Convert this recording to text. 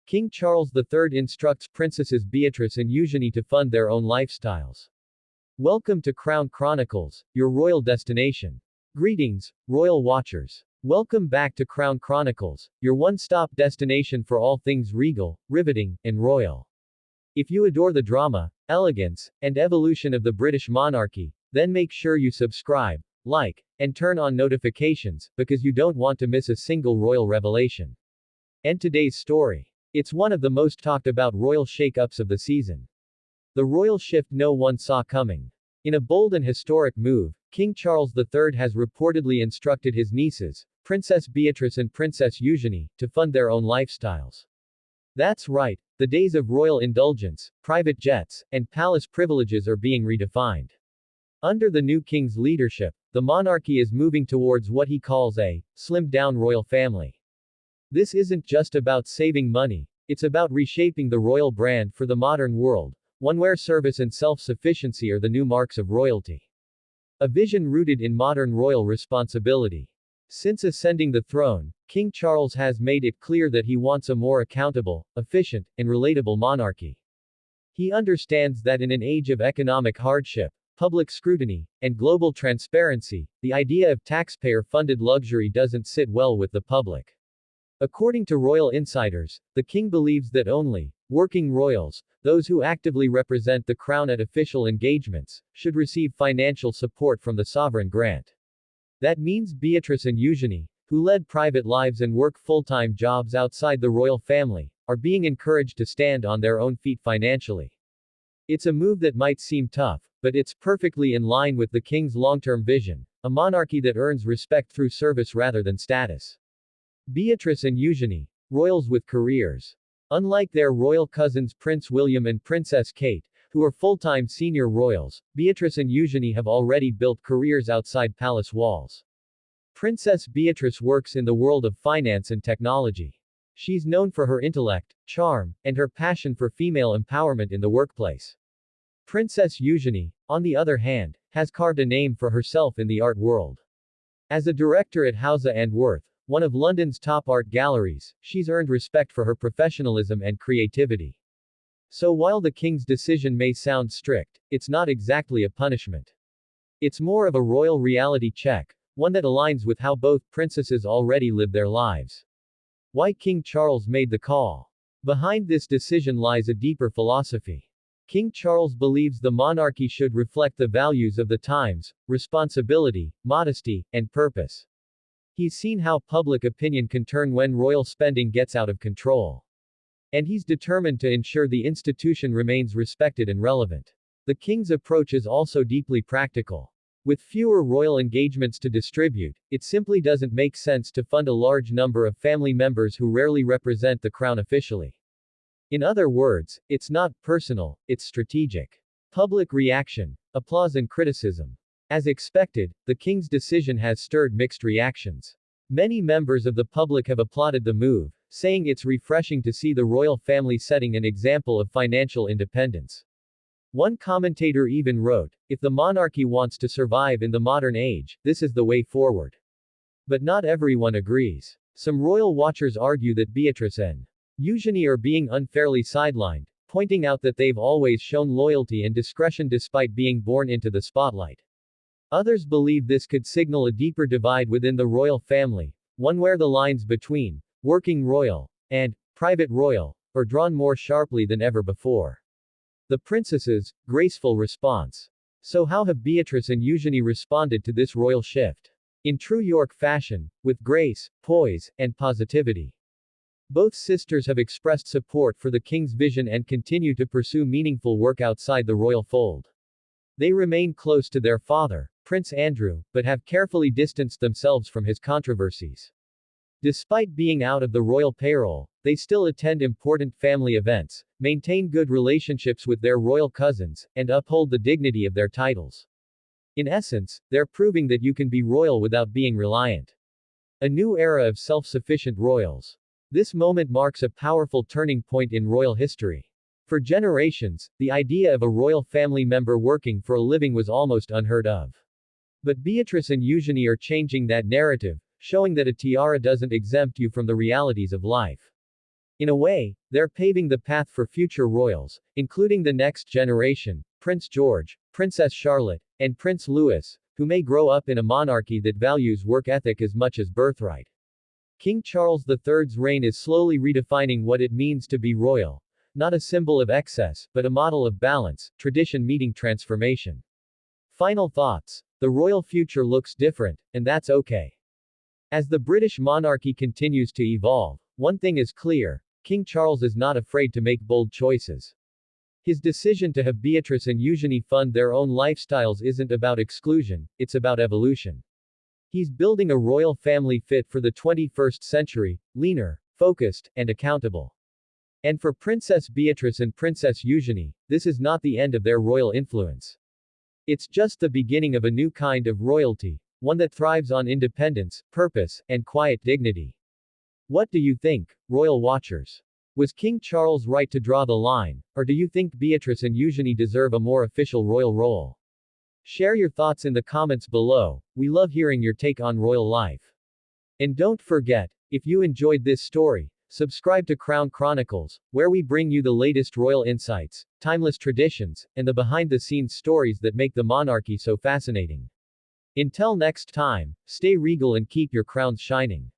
King Charles III instructs Princesses Beatrice and Eugenie to fund their own lifestyles. Welcome to Crown Chronicles, your royal destination. Greetings, royal watchers. Welcome back to Crown Chronicles, your one-stop destination for all things regal, riveting, and royal. If you adore the drama, elegance, and evolution of the British monarchy, then make sure you subscribe, like, and turn on notifications, because you don't want to miss a single royal revelation. And today's story. It's one of the most talked about royal shakeups of the season. The royal shift no one saw coming. In a bold and historic move, King Charles III has reportedly instructed his nieces, Princess Beatrice and Princess Eugenie, to fund their own lifestyles. That's right, the days of royal indulgence, private jets, and palace privileges are being redefined. Under the new king's leadership, the monarchy is moving towards what he calls a slimmed-down royal family. This isn't just about saving money, it's about reshaping the royal brand for the modern world, one where service and self-sufficiency are the new marks of royalty. A vision rooted in modern royal responsibility. Since ascending the throne, King Charles has made it clear that he wants a more accountable, efficient, and relatable monarchy. He understands that in an age of economic hardship, public scrutiny, and global transparency, the idea of taxpayer-funded luxury doesn't sit well with the public. According to royal insiders, the king believes that only working royals, those who actively represent the crown at official engagements, should receive financial support from the sovereign grant. That means Beatrice and Eugenie, who led private lives and work full-time jobs outside the royal family, are being encouraged to stand on their own feet financially. It's a move that might seem tough, but it's perfectly in line with the king's long-term vision, a monarchy that earns respect through service rather than status. Beatrice and Eugenie, royals with careers. Unlike their royal cousins Prince William and Princess Kate, who are full-time senior royals, Beatrice and Eugenie have already built careers outside palace walls. Princess Beatrice works in the world of finance and technology. She's known for her intellect, charm, and her passion for female empowerment in the workplace. Princess Eugenie, on the other hand, has carved a name for herself in the art world. As a director at Hauser and Wirth, one of London's top art galleries, she's earned respect for her professionalism and creativity. So while the king's decision may sound strict, it's not exactly a punishment. It's more of a royal reality check, one that aligns with how both princesses already live their lives. Why King Charles made the call. Behind this decision lies a deeper philosophy. King Charles believes the monarchy should reflect the values of the times: responsibility, modesty, and purpose. He's seen how public opinion can turn when royal spending gets out of control. And he's determined to ensure the institution remains respected and relevant. The king's approach is also deeply practical. With fewer royal engagements to distribute, it simply doesn't make sense to fund a large number of family members who rarely represent the crown officially. In other words, it's not personal, it's strategic. Public reaction, applause and criticism. As expected, the king's decision has stirred mixed reactions. Many members of the public have applauded the move, saying it's refreshing to see the royal family setting an example of financial independence. One commentator even wrote, "If the monarchy wants to survive in the modern age, this is the way forward." But not everyone agrees. Some royal watchers argue that Beatrice and Eugenie are being unfairly sidelined, pointing out that they've always shown loyalty and discretion despite being born into the spotlight. Others believe this could signal a deeper divide within the royal family, one where the lines between working royal and private royal are drawn more sharply than ever before. The princesses' graceful response. So how have Beatrice and Eugenie responded to this royal shift? In true York fashion, with grace, poise, and positivity. Both sisters have expressed support for the king's vision and continue to pursue meaningful work outside the royal fold. They remain close to their father, Prince Andrew, but have carefully distanced themselves from his controversies. Despite being out of the royal payroll, they still attend important family events, maintain good relationships with their royal cousins, and uphold the dignity of their titles. In essence, they're proving that you can be royal without being reliant. A new era of self-sufficient royals. This moment marks a powerful turning point in royal history. For generations, the idea of a royal family member working for a living was almost unheard of. But Beatrice and Eugenie are changing that narrative, showing that a tiara doesn't exempt you from the realities of life. In a way, they're paving the path for future royals, including the next generation, Prince George, Princess Charlotte, and Prince Louis, who may grow up in a monarchy that values work ethic as much as birthright. King Charles III's reign is slowly redefining what it means to be royal. Not a symbol of excess, but a model of balance, tradition meeting transformation. Final thoughts. The royal future looks different, and that's okay. As the British monarchy continues to evolve, one thing is clear: King Charles is not afraid to make bold choices. His decision to have Beatrice and Eugenie fund their own lifestyles isn't about exclusion, it's about evolution. He's building a royal family fit for the 21st century, leaner, focused, and accountable. And for Princess Beatrice and Princess Eugenie, this is not the end of their royal influence. It's just the beginning of a new kind of royalty, one that thrives on independence, purpose, and quiet dignity. What do you think, royal watchers? Was King Charles right to draw the line, or do you think Beatrice and Eugenie deserve a more official royal role? Share your thoughts in the comments below. We love hearing your take on royal life. And don't forget, if you enjoyed this story, subscribe to Crown Chronicles, where we bring you the latest royal insights, timeless traditions, and the behind-the-scenes stories that make the monarchy so fascinating. Until next time, stay regal and keep your crowns shining.